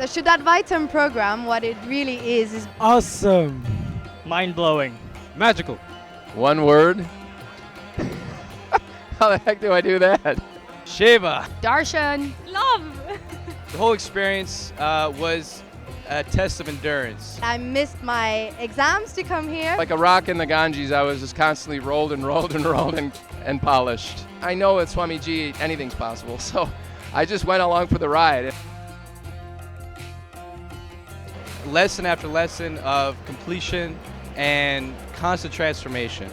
Shuddhadvaitam program, what it really is Awesome. Mind-blowing. Magical. One word. How the heck do I do that? Shiva. Darshan. Love. The whole experience was a test of endurance. I missed my exams to come here. Like a rock in the Ganges, I was just constantly rolled and polished. I know at Swamiji anything's possible, so I just went along for the ride. Lesson after lesson of completion and constant transformation.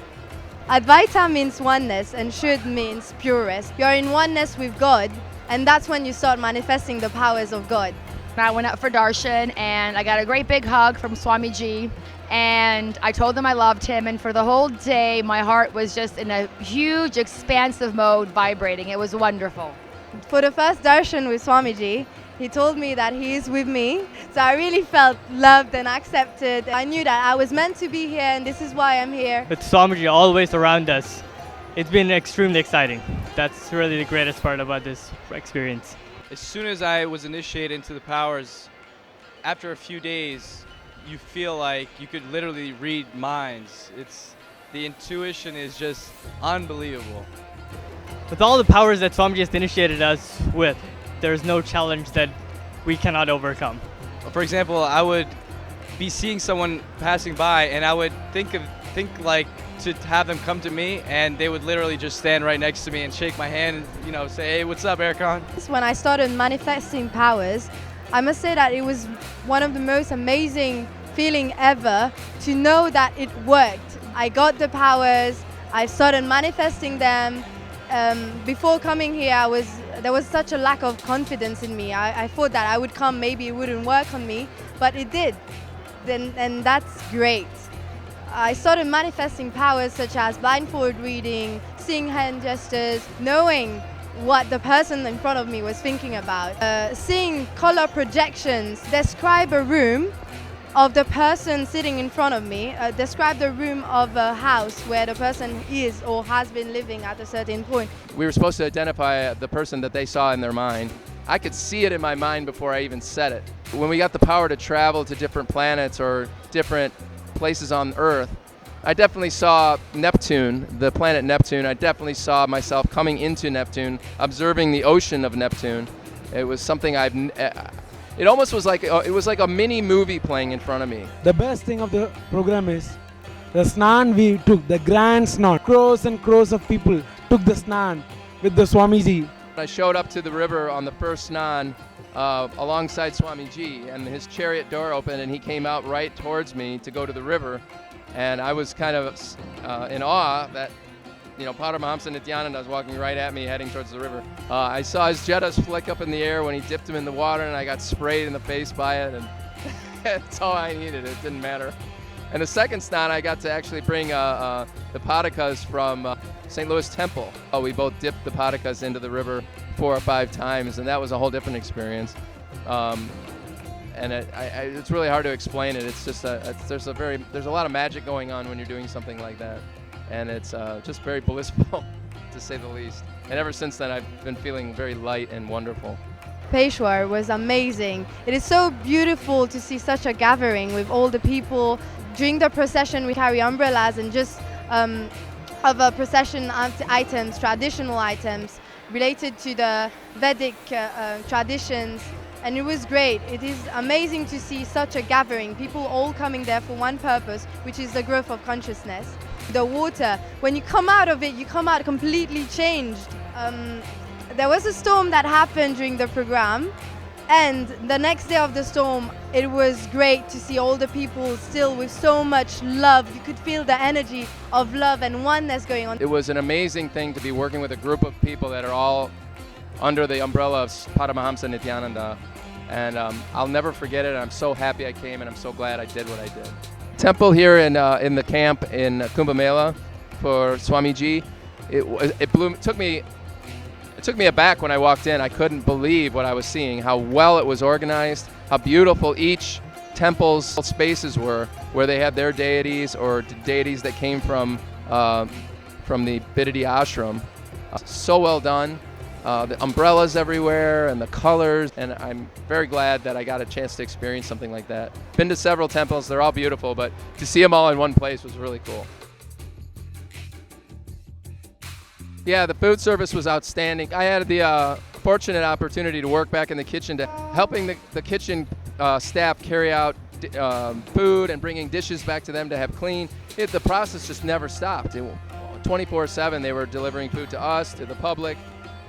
Advaita means oneness and Shuddh means purest. You're in oneness with God, and that's when you start manifesting the powers of God. I went up for darshan and I got a great big hug from Swamiji, and I told him I loved him, and for the whole day my heart was just in a huge expansive mode, vibrating. It was wonderful. For the first darshan with Swamiji, he told me that he is with me, so I really felt loved and accepted. I knew that I was meant to be here, and this is why I'm here. With Swamiji always around us, it's been extremely exciting. That's really the greatest part about this experience. As soon as I was initiated into the powers, after a few days, you feel like you could literally read minds. The intuition is just unbelievable. With all the powers that Swamiji has initiated us with, there's no challenge that we cannot overcome. For example, I would be seeing someone passing by, and I would think like to have them come to me, and they would literally just stand right next to me and shake my hand and say, "Hey, what's up, Erkan?" When I started manifesting powers, I must say that it was one of the most amazing feeling ever to know that it worked. I got the powers, I started manifesting them. Before coming here, there was such a lack of confidence in me. I thought that I would come, maybe it wouldn't work on me, but it did. And that's great. I started manifesting powers such as blindfold reading, seeing hand gestures, knowing what the person in front of me was thinking about, seeing color projections, describe a room of the person sitting in front of me, describe the room of a house where the person is or has been living at a certain point. We were supposed to identify the person that they saw in their mind. I could see it in my mind before I even said it. When we got the power to travel to different planets or different places on Earth, I definitely saw Neptune, the planet Neptune. I definitely saw myself coming into Neptune, observing the ocean of Neptune. It was something it almost was like it was like a mini movie playing in front of me. The best thing of the program is the snan we took, the grand snan. Crores and crores of people took the snan with the Swamiji. I showed up to the river on the first snan alongside Swamiji, and his chariot door opened and he came out right towards me to go to the river. And I was kind of in awe that, Paramahamsa Nithyananda was walking right at me heading towards the river. I saw his jettas flick up in the air when he dipped him in the water, and I got sprayed in the face by it, and that's all I needed. It didn't matter. And the second snan, I got to actually bring the patakas from St. Louis Temple. We both dipped the patakas into the river 4 or 5 times, and that was a whole different experience. And it's really hard to explain it. It's just there's a lot of magic going on when you're doing something like that, and it's just very blissful, to say the least. And ever since then, I've been feeling very light and wonderful. Peshwar was amazing. It is so beautiful to see such a gathering with all the people. During the procession, we carry umbrellas and just other procession items, traditional items related to the Vedic traditions. And it was great. It is amazing to see such a gathering, people all coming there for one purpose, which is the growth of consciousness. The water, when you come out of it, you come out completely changed. There was a storm that happened during the program, and the next day of the storm, it was great to see all the people still with so much love. You could feel the energy of love and oneness going on. It was an amazing thing to be working with a group of people that are all under the umbrella of Paramahamsa Nithyananda, and I'll never forget it. I'm so happy I came, and I'm so glad I did what I did. Temple here in the camp in Kumbh Mela for Swamiji, it took me aback when I walked in. I couldn't believe what I was seeing, how well it was organized, how beautiful each temple's spaces were, where they had their deities or deities that came from the Bidadi ashram. So well done. the umbrellas everywhere and the colors, and I'm very glad that I got a chance to experience something like that. Been to several temples, they're all beautiful, but to see them all in one place was really cool. Yeah, the food service was outstanding. I had the fortunate opportunity to work back in the kitchen, to helping the kitchen staff carry out food and bringing dishes back to them to have clean. The process just never stopped. 24/7 they were delivering food to us, to the public,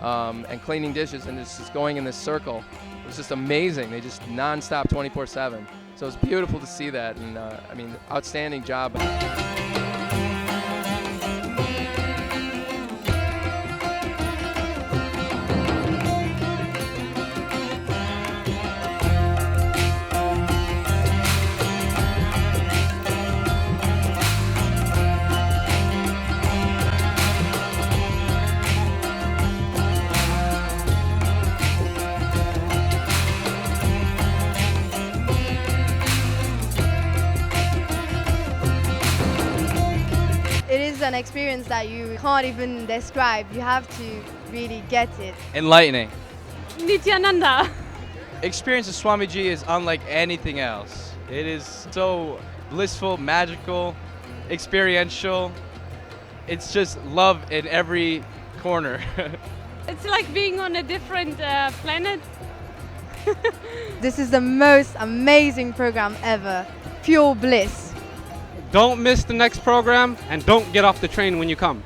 and cleaning dishes, and it's just going in this circle. It was just amazing. They just non-stop 24/7. So it's beautiful to see that, and I mean, outstanding job. It is an experience that you can't even describe. You have to really get it. Enlightening. Nithyananda. Experience of Swamiji is unlike anything else. It is so blissful, magical, experiential. It's just love in every corner. It's like being on a different planet. This is the most amazing program ever. Pure bliss. Don't miss the next program, and don't get off the train when you come.